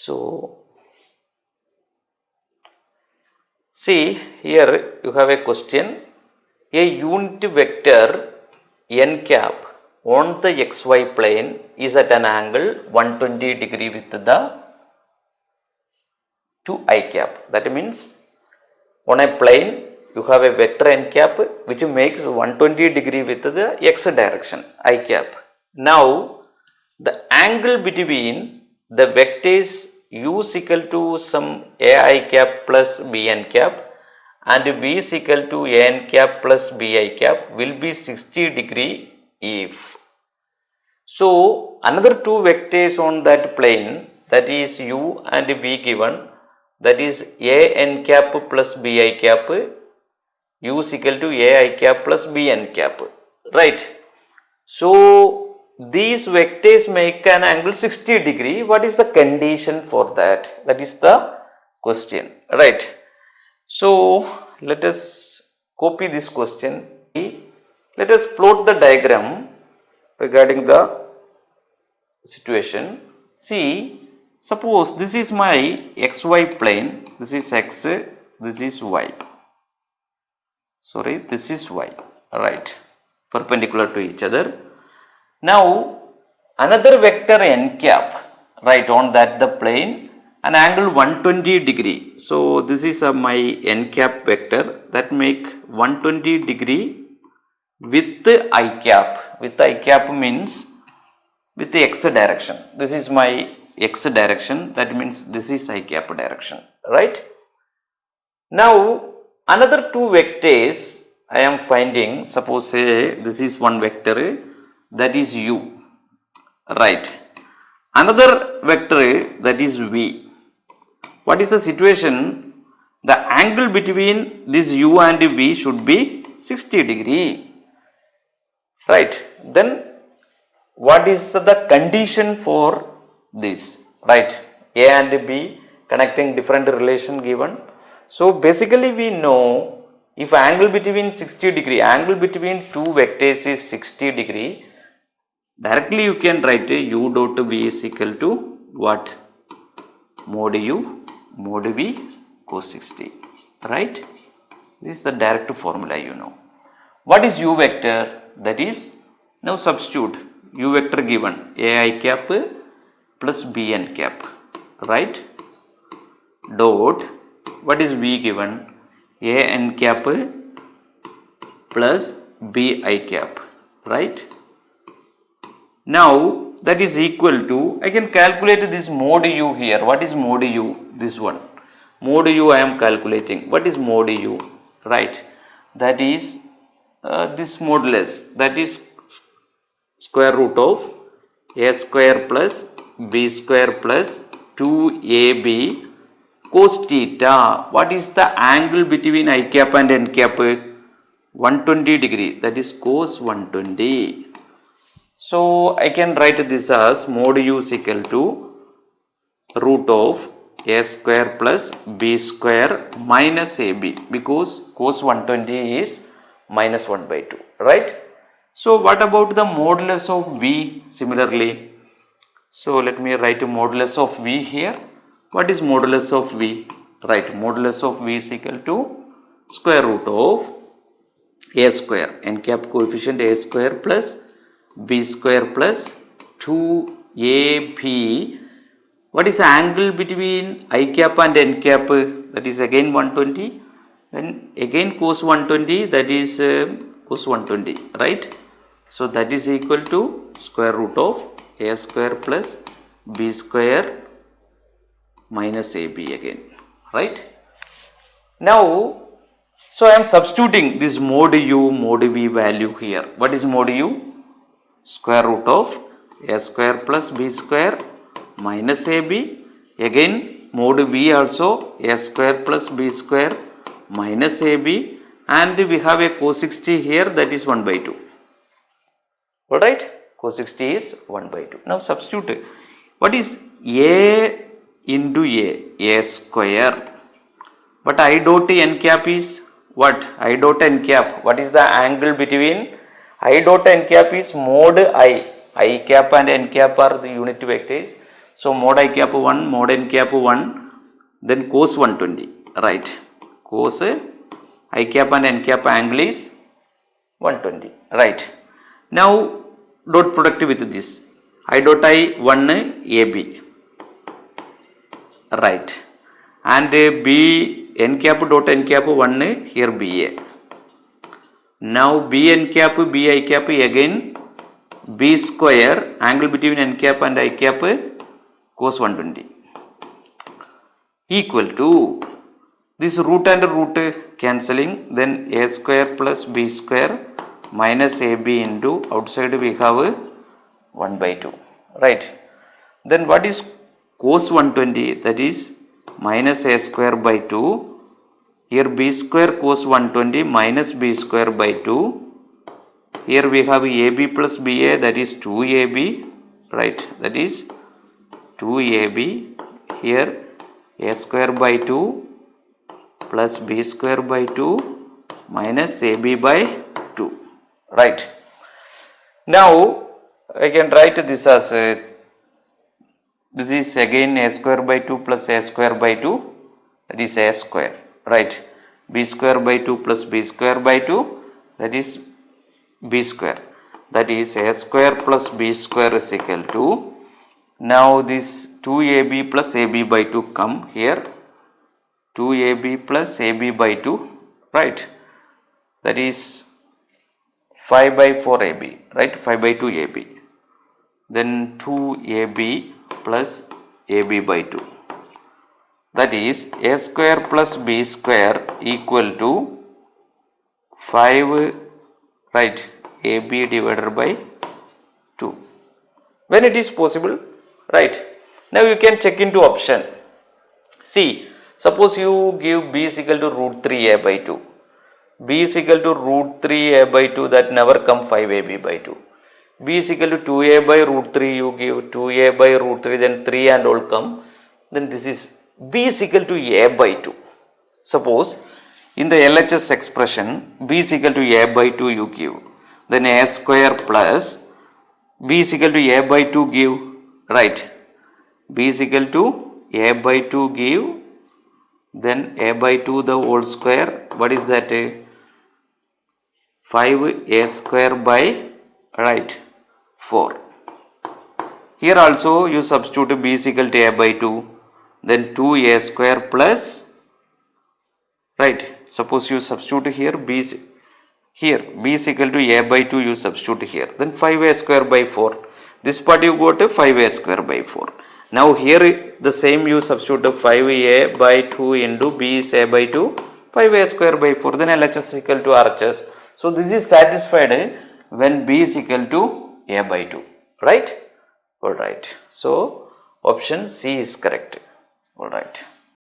So see here you have a question. A unit vector n cap on the xy plane is at an angle 120 degree with the to I cap. That means on a plane you have a vector n cap which makes 120 degree with the x direction I cap. Now the angle between the vectors u is equal to some ai cap plus bn cap and v is equal to an cap plus bi cap will be 60 degree if. So another two vectors on that plane, that is u and v given, that is an cap plus bi cap, u is equal to ai cap plus bn cap, right. So these vectors make an angle 60 degree. What is the condition for that? That is the question, right. So let us copy this question. Let us plot the diagram regarding the situation. See, suppose this is my xy plane, this is x, this is y, sorry, this is y, right, perpendicular to each other. Now another vector n cap, right, on that the plane, an angle 120 degree. So this is my n cap vector that make 120 degree with I cap. With I cap means with the x direction. This is my x direction, that means this is I cap direction, right. Now another two vectors I am finding. Suppose say this is one vector, that is u, right. Another vector that is v. What is the situation? The angle between this u and v should be 60 degree, right. Then what is the condition for this, right? A and b connecting different relation given. So basically we know if angle between 60 degree, angle between two vectors is 60 degree, directly you can write u dot v is equal to what? Mod u mod v cos 60, right. This is the direct formula, you know. What is u vector? That is, now substitute u vector given ai cap plus bn cap, right, dot what is v given an cap plus bi cap, right. Now that is equal to, I can calculate this mod u here. What is mod u? This one, mod u I am calculating. What is mod u, right? That is this modulus, that is square root of a square plus b square plus 2ab cos theta. What is the angle between I cap and n cap? 120 degree, that is cos 120. So I can write this as mod u is equal to root of a square plus b square minus ab, because cos 120 is minus 1 by 2, right. So what about the modulus of v similarly? So let me write a modulus of v here. What is modulus of v? Right, modulus of v is equal to square root of a square, n cap coefficient a square plus b square plus 2ab. What is the angle between I cap and n cap? That is again 120. Then again cos 120, that is cos 120, right. So that is equal to square root of a square plus b square minus ab again, right. Now, so I am substituting this mod u mod v value here. What is mod u? Square root of a square plus b square minus ab. Again mod v also a square plus b square minus ab, and we have a cos 60 here, that is 1 by 2. Alright, cos 60 is 1 by 2. Now substitute. What is a into a square? But I dot n cap is what? I dot n cap. What is the angle between I dot n cap is mod I. I cap and n cap are the unit vectors. So mod I cap 1, mod n cap 1, then cos 120, right? Cos I cap and n cap angle is 120, right? Now dot product with this I dot I 1 AB, right? And B n cap dot n cap 1 here BA. Now B n cap B I cap again B square angle between n cap and I cap cos 120 equal to this root and root cancelling, then a square plus b square minus ab into outside we have 1 by 2, right? Then what is cos 120? That is minus a square by 2. Here b square cos 120 minus b square by 2. Here we have AB plus BA, that is 2AB, right? That is 2AB. Here A square by 2 plus B square by 2 minus AB by 2, right? Now I can write this as this is again A square by 2 plus A square by 2, that is A square, right? B square by 2 plus B square by 2, that is B square, that is A square plus B square is equal to, now this 2AB plus AB by 2 come here, 2AB plus AB by 2, right? That is 5 by 4 AB, right? 5 by 2 AB, then 2AB plus AB by 2, that is A square plus B square equal to 5, right? AB divided by 2, when it is possible, right? Now you can check into option. See, suppose you give b is equal to root 3a by 2. B is equal to root 3a by 2, that never come 5ab by 2. B is equal to 2a by root 3, you give 2a by root 3, then 3 and all come. Then this is b is equal to a by 2. Suppose in the LHS expression b is equal to a by 2 you give. Then a square plus b is equal to a by 2 give, right? B is equal to a by 2 give, then a by 2 the whole square, what is that? 5a square by, right, 4. Here also you substitute b is equal to a by 2, then 2a square plus, right? Suppose you substitute here b is equal to a by 2 you substitute here, then 5a square by 4. This part you go to 5a square by 4. Now here the same you substitute 5a by 2 into b is a by 2, 5a square by 4, then LHS is equal to RHS. So this is satisfied when b is equal to a by 2, right? Alright. So option C is correct. Alright.